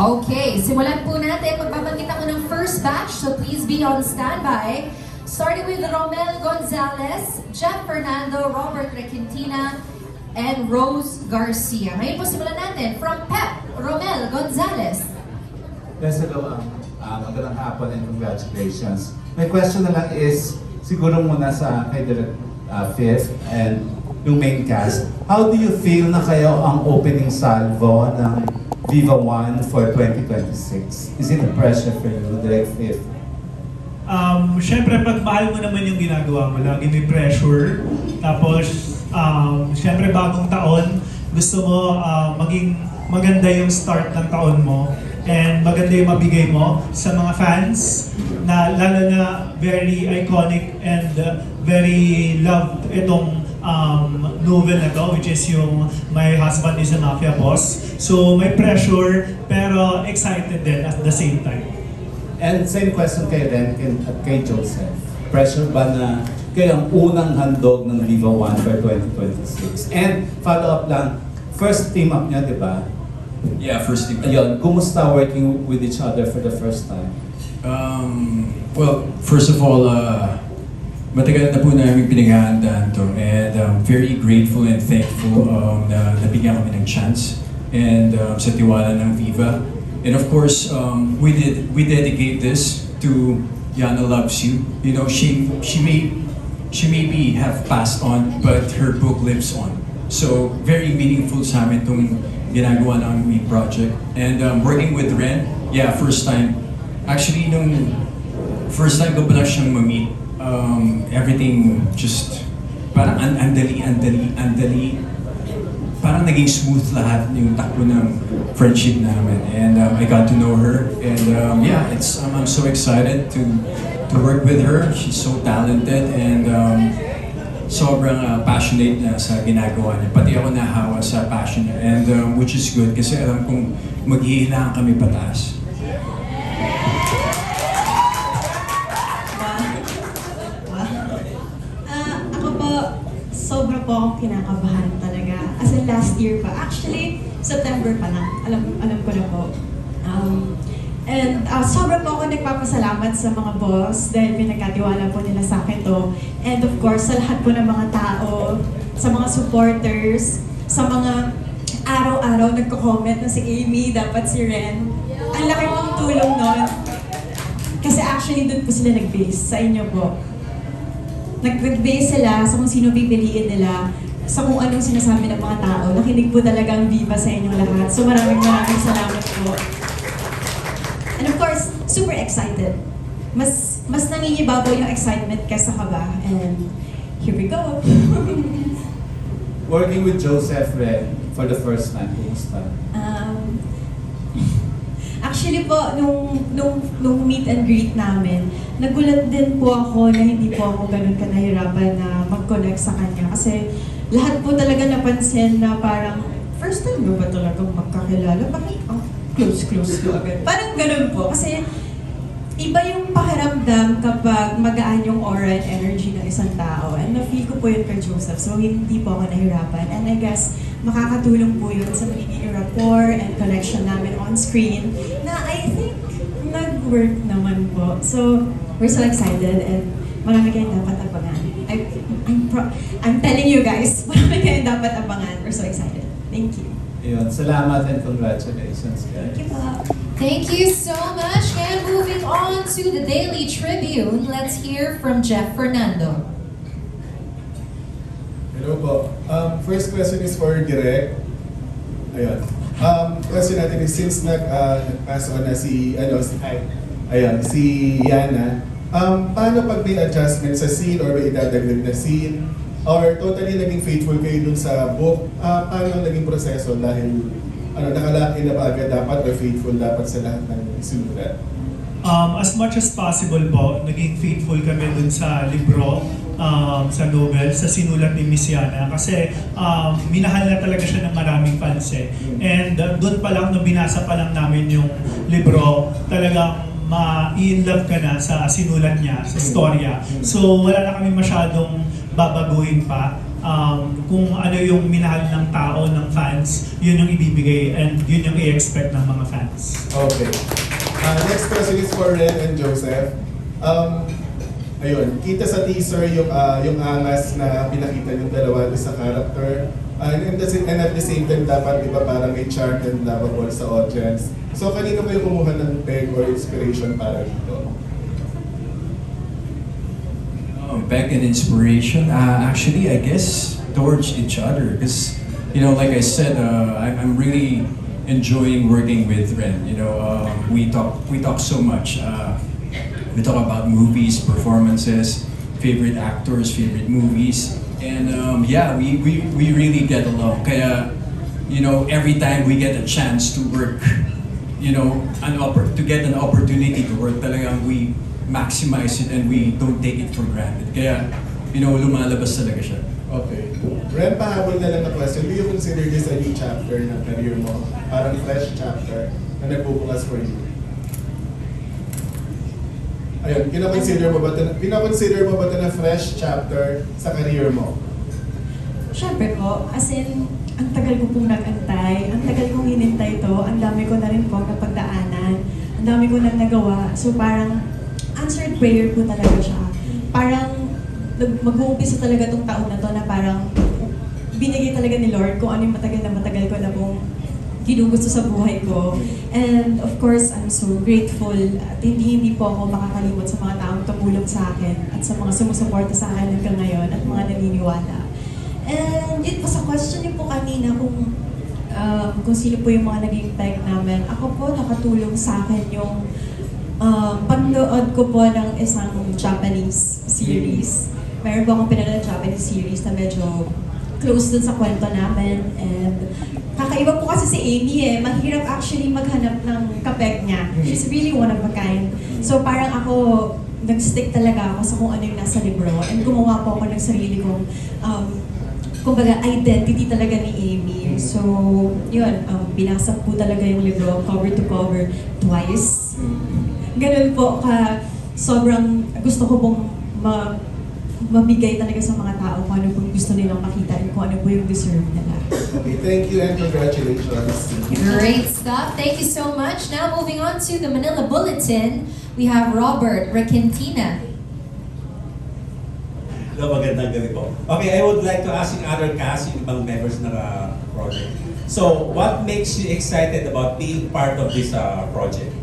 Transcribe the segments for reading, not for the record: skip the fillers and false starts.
Okay, simulan po natin. Magbabanggit ako ng first batch, so please be on standby. Starting with Romel Gonzalez, Jeff Fernando, Robert Requintina, and Rose Garcia. Ngayon po simulan natin from Pep, Romel Gonzalez. Yes, hello. Magandang hapon and congratulations. My question na lang is, siguro muna sa kay Direct Fifth and yung main cast, how do you feel na kayo ang opening salvo ng Viva One for 2026? Is it a pressure for you, Direct Fifth? Siyempre, pag mahal mo naman yung ginagawa mo, lagi may pressure. Tapos, siyempre, bagong taon, gusto mo maging maganda yung start ng taon mo. And maganda yung mabigay mo sa mga fans na lalo na very iconic and very loved itong novel na to, which is yung My Husband is a Mafia Boss. So, may pressure, pero excited din at the same time. And same question kay Ren at kay Joseph. Pressure ba na kayo ang unang handog ng Viva One for 2026? And follow up lang, first team up niya, di ba? Yeah, first team. Ayun, kumusta working with each other for the first time? Well, first of all, matagal na po namin pinaghahandaan to, and very grateful and thankful na nabigyan kami ng chance and sa tiwala ng Viva. And of course, we dedicate this to Yana Loves You. You know, she maybe have passed on, but her book lives on. So very meaningful sa amin itong ginagawa ng project. And working with Ren, yeah, first time. Actually, nung first time ko pala siyang ma-meet, everything just parang andali. Parang naging smooth lahat yung takbo ng friendship namin. And I got to know her. And yeah, I'm so excited to work with her. She's so talented and sobrang passionate na sa ginagawa niya. Pati ako nahawa sa passion niya. And which is good kasi alam kong maghihilaan kami pataas. Ako po, sobra po akong kinakabahan talaga. As in last year pa. Actually, September pa lang. Alam ko na po. And sobra po ako nagpapasalamat sa mga boss dahil pinagkatiwala po nila sa akin to. And of course, sa lahat po ng mga tao, sa mga supporters, sa mga araw-araw nagko-comment na si Amy, dapat si Ren. Ang laki pong tulong nun. Kasi actually, doon po sila nag-base sa inyo po. Nag-base sila sa kung sino pipiliin nila, sa kung anong sinasabi ng mga tao. Nakinig po talaga ang Viva sa inyong lahat. So maraming salamat po. And of course, super excited. Mas nangingibaw po yung excitement kesa kaba. And here we go. Working with Joseph Ren for the first time, kumusta? Actually po, nung meet and greet namin, nagulat din po ako na hindi po ako ganun kanahirapan na mag-connect sa kanya. Kasi lahat po talaga napansin na parang, first time mo ba talagang magkakilala? Bakit close ko agad? Parang ganun po. Kasi iba yung pakiramdam kapag magaan yung aura and energy ng isang tao. And na-feel ko po yun kay Joseph. So hindi po ako nahirapan. And I guess makakatulong po yun sa magiging rapport and connection namin on screen na I think nag-work naman po. So we're so excited and marami kayong dapat abangan. I'm telling you guys, marami kayong dapat abangan. We're so excited. Thank you. Ayun, salamat and congratulations, guys. Thank you po. Thank you so much. And moving on to the Daily Tribune, let's hear from Jeff Fernando. Hello po. First question is for Direk. Ayun. Question natin is since nag-pass on na si Yana, paano pag may adjustment sa scene or may idadagdag na scene or totally naging faithful kayo dun sa book, paano naging proseso dahil nakalaki na ba agad dapat or faithful dapat sa lahat ng sinulat? As much as possible po, naging faithful kami dun sa libro, sa novel, sa sinulat ni Miss Yana. Kasi minahal na talaga siya ng maraming fans eh. And dun pa lang, nung binasa pa lang namin yung libro, talagang ma-in-love ka na sa sinulat niya, sa storya. So wala na kami masyadong babaguhin pa. kung ano yung minahal ng tao, ng fans, yun yung ibibigay and yun yung i-expect ng mga fans. Okay. Next question is for Ren and Joseph. Ayun, kita sa teaser yung angas na pinakita yung dalawa sa character. And at the same time, dapat iba parang may charm and lovable sa audience. So, kanino kayo kumuha ng peg or inspiration para dito? Back in inspiration, actually, I guess towards each other, because you know, like I said, I'm really enjoying working with Ren. You know, we talk so much. We talk about movies, performances, favorite actors, favorite movies, and yeah, we really get along. Kaya, you know, every time we get a chance to work, you know, to get an opportunity to work, talagang we maximize it and we don't take it for granted. Kaya, you know, lumalabas talaga siya. Okay. Ren, pahabol na lang na question. Do you consider this a new chapter ng career mo? Parang fresh chapter na nagbubukas for you? Ayun, kina-consider mo ba ito na fresh chapter sa career mo? Siyempre po, as in, ang tagal ko pong nag-antay, ang tagal kong hinintay to, ang dami ko na rin po napagdaanan, ang dami ko na nagawa. So parang, answered prayer po talaga siya. Parang, mag-uumpisa talaga tong taon na to na parang, binigay talaga ni Lord kung ano yung matagal ko na pong ginugusto sa buhay ko. And of course, I'm so grateful at hindi po ako makakalimot sa mga taong tumulong sa akin at sa mga sumusuporta sa akin hanggang ngayon at mga naniniwala. And it was a question niyo po kanina kung sino po yung mga naging peg namin. Ako po, nakatulong sa akin yung pagnood ko po ng isang Japanese series. Meron po akong pinanood ng Japanese series na medyo close dun sa kwento namin. And kakaiba po kasi si Amy mahirap actually maghanap ng kapeg niya. She's really one of a kind. So parang ako, nag-stick talaga ako sa kung ano yung nasa libro. And gumawa po ako ng sarili kong kumbaga, identity talaga ni Amy. So, yun, binasa po talaga yung libro cover to cover twice. Ganun po sobrang gusto ko pong mabigay talaga sa mga tao kung ano pong gusto nilang makita and kung ano po yung deserve nila. Okay, thank you and congratulations. Great stuff. Thank you so much. Now moving on to the Manila Bulletin, we have Robert Requentina. Hello, magandang gabi po. Okay, I would like to ask yung other cast, yung ibang members ng project. So, what makes you excited about being part of this project?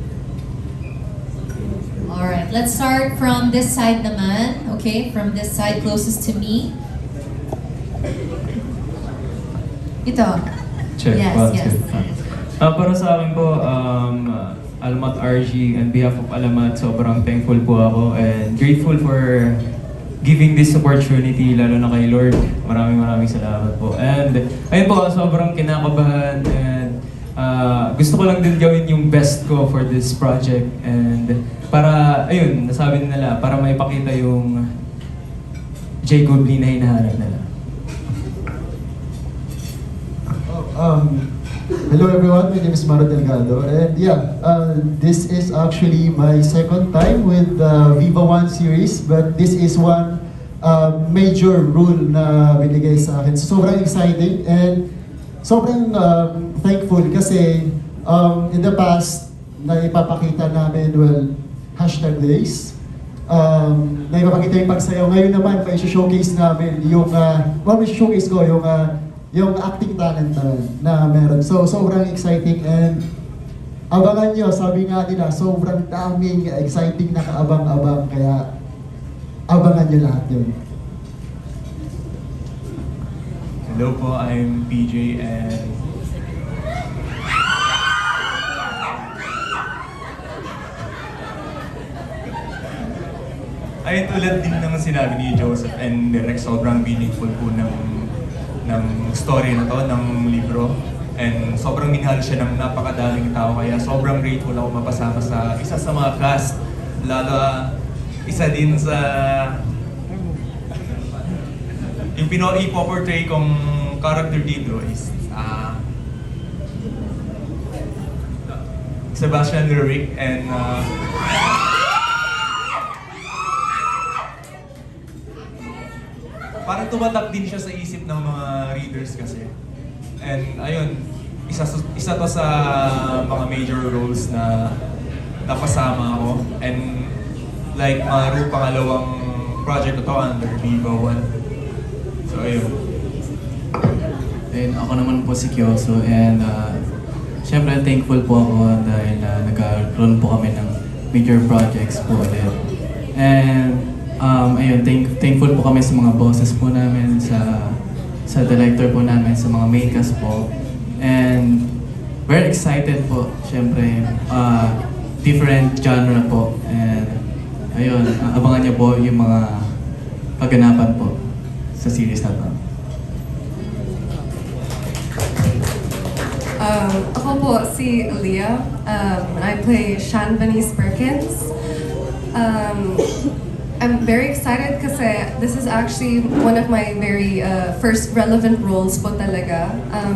All right, let's start from this side naman. Okay, from this side closest to me. Ito. Check. Yes, Well, yes. check. Para sa akin po, Alamat RG, on behalf of Alamat, sobrang thankful po ako and grateful for giving this opportunity, lalo na kay Lord. Maraming salamat po. And ayun po, sobrang kinakabahan and gusto ko lang din gawin yung best ko for this project. And para, ayun, nasabi nila, para maipakita yung Jacob Lee na hinahanap nila. Hello everyone, my name is Maro Delgado, and yeah, this is actually my second time with the Viva One series, but this is one major role na binigay sa akin. So, sobrang exciting and sobrang thankful kasi in the past, na ipapakita namin, well, #days, na ipapakita yung pagsayaw. Ngayon naman, pa-showcase namin yung, showcase ko yung acting talent na meron. So, sobrang exciting and abangan nyo, sabi nga nila, sobrang daming exciting na kaabang-abang, kaya abangan nyo lahat yun. Hello po, I'm PJ and ay tulad din naman sinabi ni Joseph and Derek, sobrang meaningful po ng story na to, ng libro. And sobrang minahal siya ng napakadaming tao, kaya sobrang grateful ako mapasama sa isa sa mga cast. Lalo, isa din sa yung ipo-portray kong character dito is Sebastian Luric and parang tumatak din siya sa isip ng mga readers kasi. And ayun, isa to sa mga major roles na napasama ako. And like Maru, pangalawang project ko to under Viva One. So ayun. And ako naman po si Kyoso and syempre thankful po ako dahil nagkaroon po kami ng major projects po ulit. And ayun, thankful po kami sa mga bosses po namin, sa director po namin, sa mga main cast po. And very excited po, syempre, different genre po. And ayun, abangan niyo po yung mga pagganapan po sa series na to. Ako po si Aaliyah. I play Shan Venice Perkins. I'm very excited kasi this is actually one of my very first relevant roles po talaga.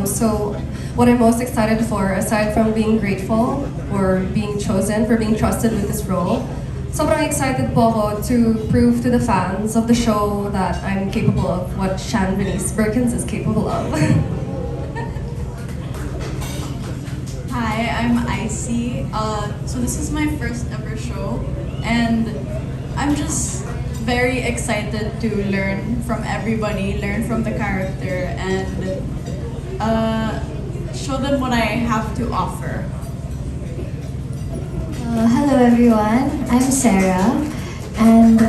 So what I'm most excited for, aside from being grateful for being chosen, for being trusted with this role, sobrang excited po ako to prove to the fans of the show that I'm capable of what Shan Venice Perkins is capable of. Hi, I'm Icy. So this is my first ever show, and I'm just very excited to learn from everybody, learn from the character, and show them what I have to offer. Hello everyone, I'm Sarah, and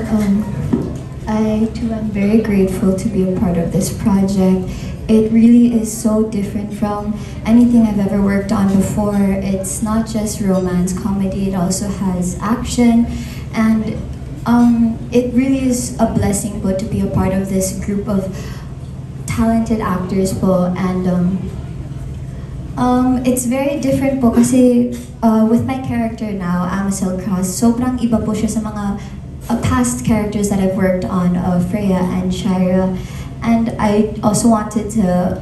I too am very grateful to be a part of this project. It really is so different from anything I've ever worked on before. It's not just romance comedy, it also has action, and it really is a blessing po to be a part of this group of talented actors po, and it's very different po kasi with my character now, Amicel Cross, sobrang iba po siya sa mga past characters that I've worked on, Freya and Shira. And I also wanted to,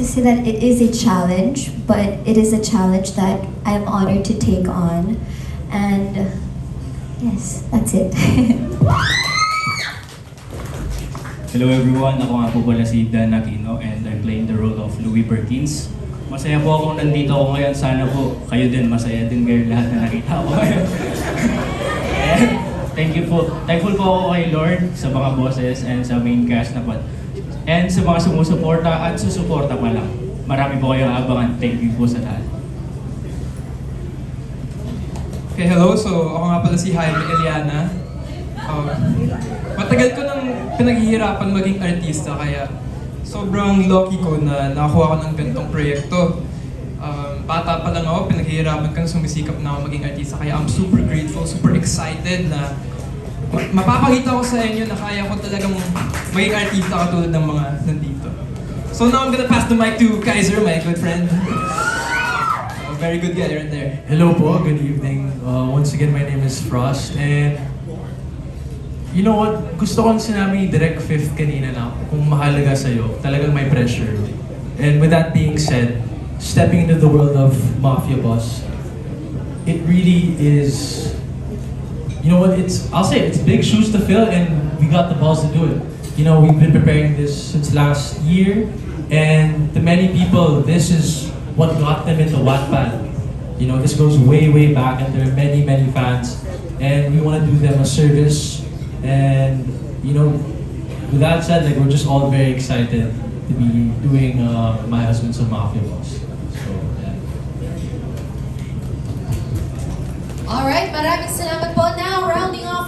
say that it is a challenge, but it is a challenge that I'm honored to take on. And yes, that's it. Hello everyone, ako nga po pala si Dan Aquino and I'm playing the role of Louis Perkins. Masaya po akong nandito ako ngayon. Sana po kayo din, masaya din kayo lahat na nakita ko ngayon. Thankful po ako kay Lord sa mga bosses and sa main cast na po. And sa mga sumusuporta at susuporta pa lang. Marami po kayong abangan. Thank you po sa lahat. Okay, hello. So, ako nga pala si Jaime Eliana. Matagal ko nang pinaghihirapan maging artista, kaya sobrang lucky ko na nakakuha ko ng ganitong proyekto. Bata pa lang ako, pinaghihirapan ko na sumisikap na ako maging artista, kaya I'm super grateful, super excited na mapapakita ko sa inyo na kaya ko talagang maging artista katulad ng mga nandito. So now I'm gonna pass the mic to Kaiser, my good friend. Very good guy right there. Hello po, good evening. Once again, my name is Frost, and you know what? Gusto kong sinabi ni Direct Fifth kanina na kung mahalaga sa'yo, talagang may pressure. And with that being said, stepping into the world of Mafia Boss, it really is, you know what, I'll say it's big shoes to fill, and we got the balls to do it. You know, we've been preparing this since last year, and to many people, this is what got them into Wattpad. You know, this goes way, way back, and there are many, many fans, and we want to do them a service. And you know, with that said, like, we're just all very excited to be doing My Husband's a Mafia Boss. So yeah. Alright, maraming salamat po. Now, rounding off